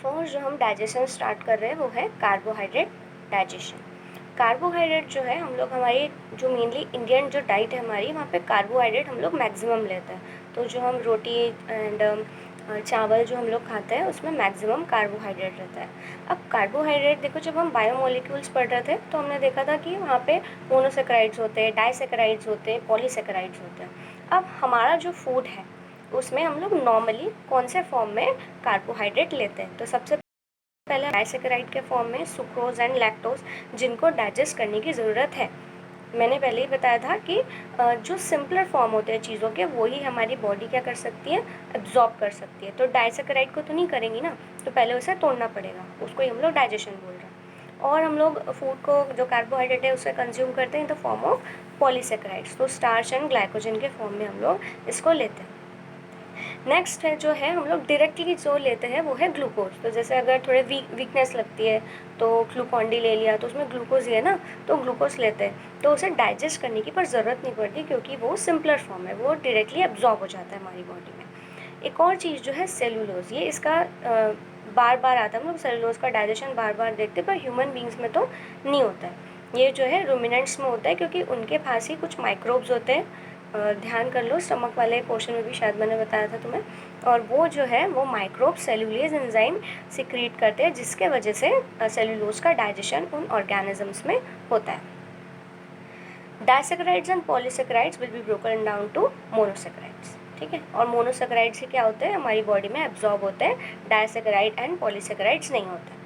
First जो हम digestion start कर रहे हैं वो है कार्बोहाइड्रेट डाइजेशन। कार्बोहाइड्रेट जो है हम लोग हमारी जो मेनली इंडियन जो डाइट है हमारी, वहाँ पे कार्बोहाइड्रेट हम लोग मैक्सिमम लेते हैं। तो जो हम रोटी एंड चावल जो हम लोग खाते हैं उसमें मैक्सिमम कार्बोहाइड्रेट रहता है। अब कार्बोहाइड्रेट देखो, जब हम बायोमोलिक्यूल्स पढ़ रहे थे तो हमने देखा था कि वहाँ पे मोनोसेक्राइड्स होते हैं, डाइसेक्राइड्स होते हैं, पॉलीसेक्राइड्स होते हैं। अब हमारा जो फूड है उसमें हम लोग नॉर्मली कौन से फॉर्म में कार्बोहाइड्रेट लेते हैं? तो सबसे पहले डाइसेकेराइड के फॉर्म में सुक्रोज एंड लैक्टोज, जिनको डाइजेस्ट करने की ज़रूरत है। मैंने पहले ही बताया था कि जो सिंपलर फॉर्म होते हैं चीज़ों के, वही हमारी बॉडी क्या कर सकती है, एब्जॉर्ब कर सकती है। तो डाइसेकेराइड को तो नहीं करेंगी ना, तो पहले उसे तोड़ना पड़ेगा, उसको ही हम लोग डाइजेशन बोल रहे हैं। और हम लोग फूड को जो कार्बोहाइड्रेट है उसे कंज्यूम करते हैं in the form of polysaccharides, तो स्टार्च एंड ग्लाइकोजन के फॉर्म में हम लोग इसको लेते हैं। नेक्स्ट है जो है हम लोग डायरेक्टली जो लेते हैं वो है ग्लूकोज। तो जैसे अगर थोड़े वीकनेस लगती है तो ग्लूकॉन डी ले लिया, तो उसमें ग्लूकोज ही है ना, तो ग्लूकोज लेते हैं, तो उसे डाइजेस्ट करने की पर ज़रूरत नहीं पड़ती क्योंकि वो सिंपलर फॉर्म है, वो डायरेक्टली एब्जॉर्ब हो जाता है हमारी बॉडी में। एक और चीज़ जो है सेलुलोज, ये इसका बार बार आता है, हम लोग सेलुलोज का डाइजेशन बार बार देखते हैं, पर ह्यूमन बींग्स में तो नहीं होता है। ये जो है रूमिनेंट्स में होता है क्योंकि उनके पास ही कुछ माइक्रोब्स होते हैं। ध्यान कर लो, स्टमक वाले पोर्शन में भी शायद मैंने बताया था तुम्हें। और वो जो है वो माइक्रोब सेलुलेज एंजाइम सिक्रीट करते हैं, जिसके वजह से सेलुलोज का डाइजेशन उन ऑर्गेनिजम्स में होता है। Disaccharides and polysaccharides will be broken down to monosaccharides, ठीक है। और मोनोसेकेराइड्स से क्या होते हैं, हमारी बॉडी में एब्जॉर्ब होते हैं, डाइसेकेराइड एंड पॉलीसेकेराइड्स नहीं होते।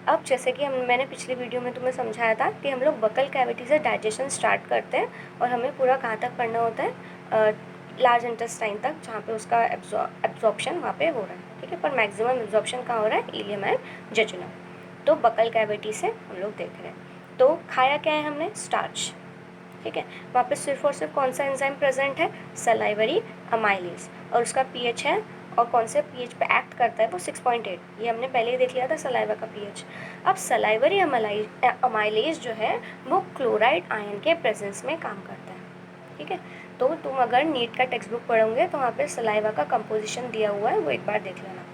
अब जैसे कि मैंने पिछली वीडियो में तुम्हें समझाया था कि हम लोग बकल कैविटी से डाइजेशन स्टार्ट करते हैं और हमें पूरा कहाँ तक पढ़ना होता है, लार्ज इंटेस्टाइन तक, जहाँ पे उसका एब्जॉर्प्शन वहाँ पे हो रहा है, ठीक है। पर मैक्सिमम एब्जॉर्प्शन कहाँ हो रहा है, इलियम एंड जेजुनम। तो बकल कैविटी से हम लोग देख रहे हैं। तो खाया क्या है हमने, स्टार्च, ठीक है। वहाँ पे सिर्फ और सिर्फ कौन सा एंजाइम प्रेजेंट है, सलाइवरी अमाइलेज, और उसका पीएच है, और कौन से पीएच पे एक्ट करता है वो 6.8। ये हमने पहले ही देख लिया था सलाइवा का पीएच। अब सलाइवरी अमाइलेज जो है वो क्लोराइड आयन के प्रेजेंस में काम करता है, ठीक है। तो तुम अगर नीट का टेक्स्ट बुक पढ़ोगे तो वहाँ पे सलाइवा का कंपोजिशन दिया हुआ है, वो एक बार देख लेना।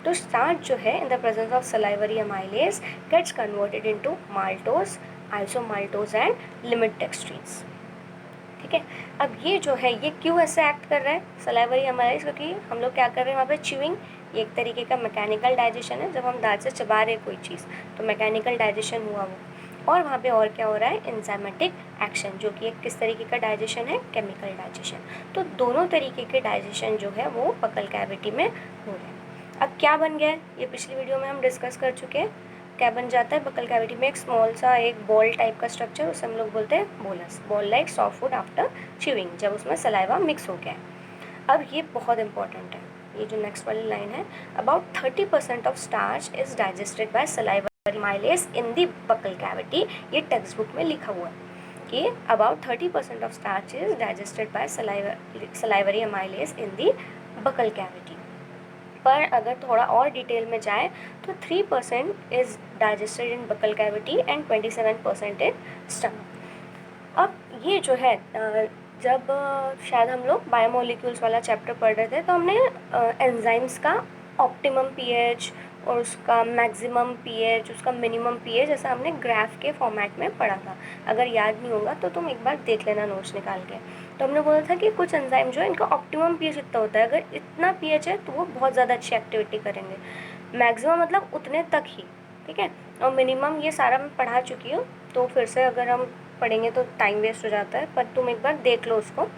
तो स्टार्च जो है in the presence of salivary amylase gets converted into maltose, isomaltose and limit dextrins, ठीक है। अब ये जो है ये क्यों ऐसे एक्ट कर रहा है सलाइवरी अमाइलेज, क्योंकि हम लोग क्या कर रहे हैं वहाँ पे च्यूइंग, ये एक तरीके का मैकेनिकल डाइजेशन है, जब हम दांत से चबा रहे हैं कोई चीज़ तो मैकेनिकल डाइजेशन हुआ वो। और वहाँ पे और क्या हो रहा है, एंजाइमेटिक एक्शन, जो कि एक किस तरीके का डाइजेशन है, केमिकल डाइजेशन। तो दोनों तरीके के डाइजेशन जो है वो बकल कैविटी में हो रहे हैं। अब क्या बन गया है, ये पिछली वीडियो में हम डिस्कस कर चुके हैं। क्या बन जाता है बकल कैविटी में, एक स्मॉल सा एक बॉल टाइप का स्ट्रक्चर, उसे हम लोग बोलते हैं bolus, ball like soft food after chewing, जब उसमें सलाइवा मिक्स हो गया है। अब ये बहुत इंपॉर्टेंट है, ये जो नेक्स्ट वाली लाइन है, about 30% of starch is digested by salivary amylase in the buccal cavity. ये टेक्स्ट बुक में लिखा हुआ है कि about 30% of starch is digested by salivary amylase in the buccal cavity. पर अगर थोड़ा और डिटेल में जाए तो 3% is digested in buccal cavity and 27% in stomach. अब ये जो है जब शायद हम लोग बायोमोलिक्यूल्स वाला चैप्टर पढ़ रहे थे तो हमने एंजाइम्स का ऑप्टिमम पीएच और उसका मैक्सिमम पीएच, उसका मिनिमम पीएच, जैसा हमने ग्राफ के फॉर्मेट में पढ़ा था। अगर याद नहीं होगा तो तुम एक बार देख लेना नोट्स निकाल के। तो हमने बोला था कि कुछ एंजाइम जो है इनका ऑप्टिमम पीएच इतना होता है, अगर इतना पीएच है तो वो बहुत ज़्यादा अच्छी एक्टिविटी करेंगे। मैक्सिमम मतलब उतने तक ही, ठीक है। और मिनिमम ये सारा मैं पढ़ा चुकी हूँ, तो फिर से अगर हम पढ़ेंगे तो टाइम वेस्ट हो जाता है, पर तुम एक बार देख लो उसको।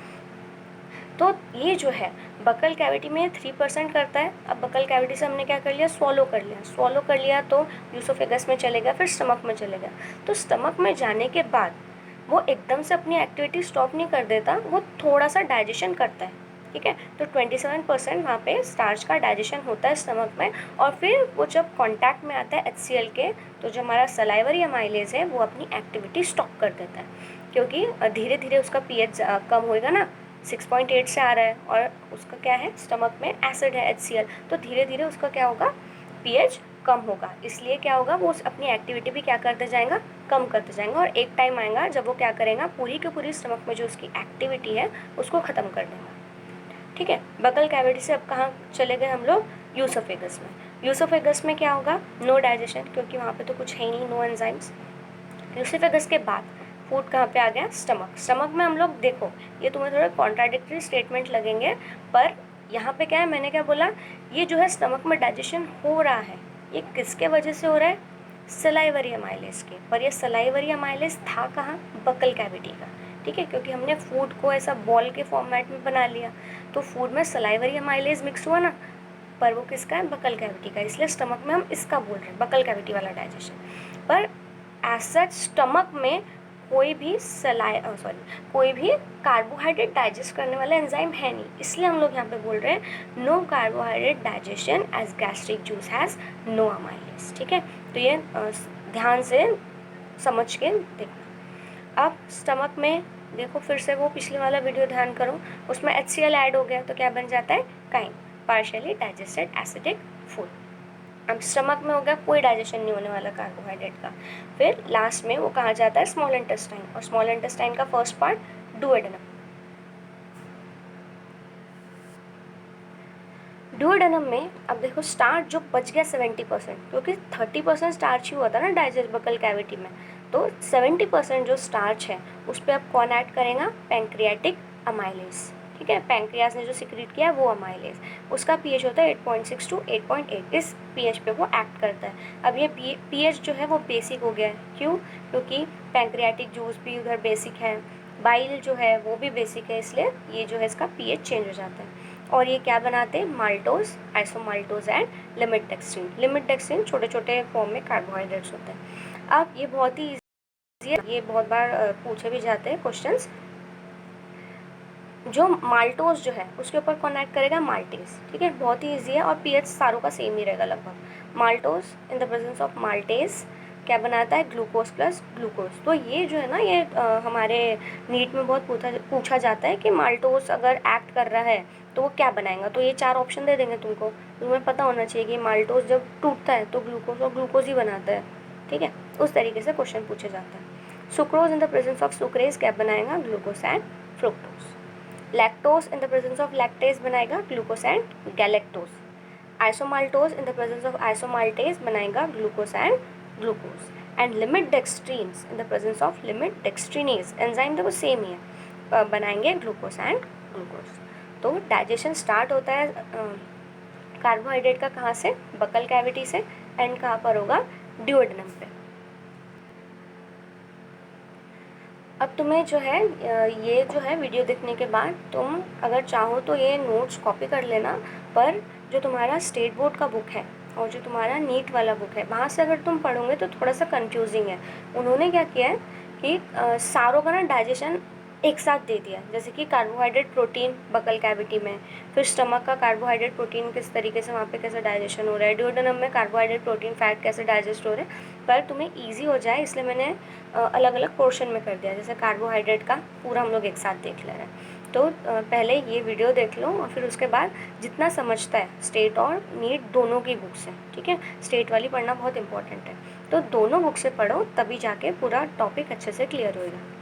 तो ये जो है बकल कैविटी में 3% करता है। अब बकल कैविटी से हमने क्या कर लिया, स्वॉलो कर लिया तो यूसोफेगस में चलेगा, फिर स्टमक में चलेगा। तो स्टमक में जाने के बाद वो एकदम से अपनी एक्टिविटी स्टॉप नहीं कर देता, वो थोड़ा सा डाइजेशन करता है, ठीक है। तो 27% वहाँ पे स्टार्च का डाइजेशन होता है स्टमक में, और फिर वो जब कांटेक्ट में आता है HCl के, तो जो हमारा सलाइवरी अमाइलेज है वो अपनी एक्टिविटी स्टॉप कर देता है, क्योंकि धीरे धीरे उसका पीएच कम होएगा ना, 6.8 से आ रहा है, और उसका क्या है, स्टमक में एसिड है HCl, तो धीरे धीरे उसका क्या होगा, पीएच कम होगा। इसलिए क्या होगा, वो अपनी एक्टिविटी भी क्या करते जाएगा, कम करते जाएंगे, और एक टाइम आएगा जब वो क्या करेगा, पूरी की पूरी स्टमक में जो उसकी एक्टिविटी है उसको ख़त्म कर देगा। ठीक है। बकल कैविटी से अब कहाँ चले गए हम लोग, यूसोफेगस में। यूसोफेगस में क्या होगा, नो डाइजेशन, क्योंकि वहाँ पे तो कुछ है ही नहीं, नो एंजाइम्स। यूसोफेगस के बाद फूड कहाँ पे आ गया, स्टमक। स्टमक में हम लोग, देखो ये तुम्हें थोड़े कॉन्ट्राडिक्टरी स्टेटमेंट लगेंगे, पर यहाँ पे क्या है, मैंने क्या बोला, ये जो है स्टमक में डाइजेशन हो रहा है, ये किसके वजह से हो रहा है, सलाइवरी अमाइलेज के। पर ये सलाइवरी अमाइलेज था कहाँ, बकल कैविटी का, ठीक है, क्योंकि हमने फूड को ऐसा बॉल के फॉर्मेट में बना लिया, तो फूड में सलाइवरी अमाइलेज मिक्स हुआ ना, पर वो किसका है, बकल कैविटी का, इसलिए स्टमक में हम इसका बोल रहे हैं, बकल कैविटी वाला डाइजेशन। पर एज सच स्टमक में कोई भी कोई भी कार्बोहाइड्रेट डाइजेस्ट करने वाला एंजाइम है नहीं, इसलिए हम लोग यहाँ पे बोल रहे हैं no carbohydrate digestion as gastric juice has no amylase, ठीक है। तो ये ध्यान से समझ के देखना। अब स्टमक में देखो, फिर से वो पिछले वाला वीडियो ध्यान करो, उसमें HCl ऐड हो गया, तो क्या बन जाता है, chyme, partially digested acidic food. अब स्टमक में हो गया, कोई डाइजेशन नहीं होने वाला कार्बोहाइड्रेट का। फिर लास्ट में वो कहाँ जाता है, स्मॉल इंटेस्टाइन, और स्मॉल इंटेस्टाइन का फर्स्ट पार्ट डुओडेनम। डुओडेनम में अब देखो स्टार्च जो बच गया 70%, क्योंकि 30% स्टार्च ही हुआ था ना डाइजेस्ट बकल कैविटी में, तो 70% जो स्टार्च है उस पर अब कौन ऐड करेगा, पैंक्रियाटिक अमाइलेज, ठीक है। पैंक्रियाज ने जो सिक्रीट किया है वो अमाइलेज, उसका pH होता है 8.6 to 8.8, इस pH पे वो एक्ट करता है। अब ये pH जो है वो बेसिक हो गया है, क्यों, क्योंकि पैंक्रियाटिक जूस भी उधर बेसिक है, बाइल जो है वो भी बेसिक है, इसलिए ये जो है इसका pH चेंज हो जाता है। और ये क्या बनाते हैं, maltose, isomaltose and limit dextrin. Limit dextrin छोटे छोटे फॉर्म में कार्बोहाइड्रेट्स होते हैं। अब ये बहुत ही ईजी है, ये बहुत बार पूछे भी जाते हैं क्वेश्चंस। जो माल्टोज जो है उसके ऊपर कनेक्ट करेगा माल्टेज, ठीक है, बहुत ही ईजी है, और pH सारों का सेम ही रहेगा लगभग। Maltose in the presence of maltase क्या बनाता है, ग्लूकोज प्लस ग्लूकोज। तो ये जो है ना, ये हमारे नीट में बहुत पूछा जाता है कि माल्टोज अगर एक्ट कर रहा है तो वो क्या बनाएगा, तो ये 4 ऑप्शन दे देंगे तुमको, तुम्हें पता होना चाहिए कि माल्टोज जब टूटता है तो ग्लूकोज और ग्लूकोज ही बनाता है, ठीक है, उस तरीके से क्वेश्चन पूछे जाता है। Sucrose in the presence of sucrase क्या बनाएगा, glucose and fructose. Lactose in the presence of lactase बनाएगा glucose and galactose. Isomaltose in the presence of isomaltase बनाएगा glucose and glucose. And limit dextrins in the presence of limit dextrinase, enzyme देखो same ही है, बनाएंगे glucose and glucose. तो digestion start होता है carbohydrate का, कहाँ से, बकल कैविटी से, एंड कहाँ पर होगा, डुओडेनम पे। अब तुम्हें जो है ये जो है वीडियो देखने के बाद तुम अगर चाहो तो ये नोट्स कॉपी कर लेना, पर जो तुम्हारा स्टेट बोर्ड का बुक है और जो तुम्हारा नीट वाला बुक है वहाँ से अगर तुम पढ़ोगे तो थोड़ा सा कंफ्यूजिंग है। उन्होंने क्या किया है कि सारों का ना डाइजेशन एक साथ दे दिया, जैसे कि कार्बोहाइड्रेट प्रोटीन बकल कैविटी में, फिर स्टमक का कार्बोहाइड्रेट प्रोटीन किस तरीके से वहाँ पे कैसे डाइजेशन हो रहा है, डुओडेनम में कार्बोहाइड्रेट प्रोटीन फैट कैसे डाइजेस्ट हो रहे हैं। पर तुम्हें ईजी हो जाए इसलिए मैंने अलग अलग पोर्शन में कर दिया, जैसे कार्बोहाइड्रेट का पूरा हम लोग एक साथ देख ले रहे हैं। तो पहले ये वीडियो देख लो और फिर उसके बाद जितना समझता है, स्टेट और नीट दोनों की बुक से, ठीक है, स्टेट वाली पढ़ना बहुत इंपॉर्टेंट है, तो दोनों बुक से पढ़ो तभी जाके पूरा टॉपिक अच्छे से क्लियर होएगा।